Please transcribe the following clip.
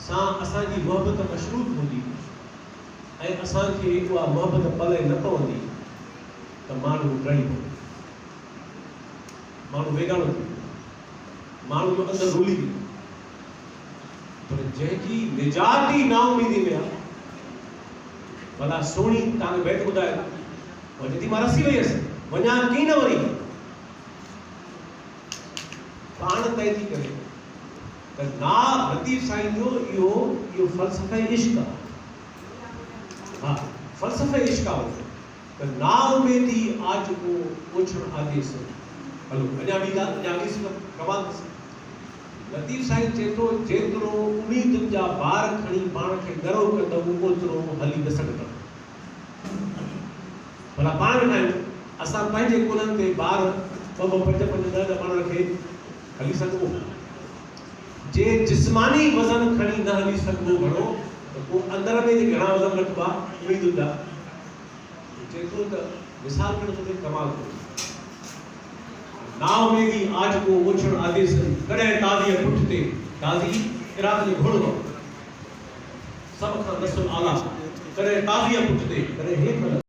सां असांजी मोहब्बत मशरूत हूंदी ऐं असांखे उहा मोहब्बत पले न पवंदी त माण्हू टणी पवंदो, माण्हू वेगाणो थी माण्हू जो अंदरि रुली वेंदो। पर जंहिंजी निजात ई नाउमीदी में आहे, भला सोणी तव्हांखे बैत ॿुधाए वञे थी, मां रसी वई हुअसि, वञा कीअं न वञी, पाण तय थी करे त ना लतीफ़ साईं जो इहो फ़लसफ़े इश्क़ आहे। हा, फ़लसफ़े इश्क़ आहे त ना उमेदी आज को ओछण आदेश। हलो अञा ॿी ॻाल्हि, अञा ॿी कमाल लतीफ़ साईं चए थो जेतिरो उम्मीदुनि जा बार खणी पाण खे गरो कंदमि ओतिरो हली न सघंदमि। भला पाण वेठा आहियूं, असां पंहिंजे कुलनि ते ॿार 2 2 5 5 10 10 पाण खे हली सघूं। जे जिस्मानी वज़न खणी न हली सघूं घणो, त पोइ अंदर में जे घणा वज़न रखबा उम्मीदुनि जा, जेतिरो त मिसाल खणण खपे कमाल को ना उमेदी आज को ओछण आदेश। कॾहिं ताज़ी पुठिते ताज़ी इराक जो घोड़ो सब खां नस्ल आला, कॾहिं ताज़ी पुठिते कॾहिं हेठि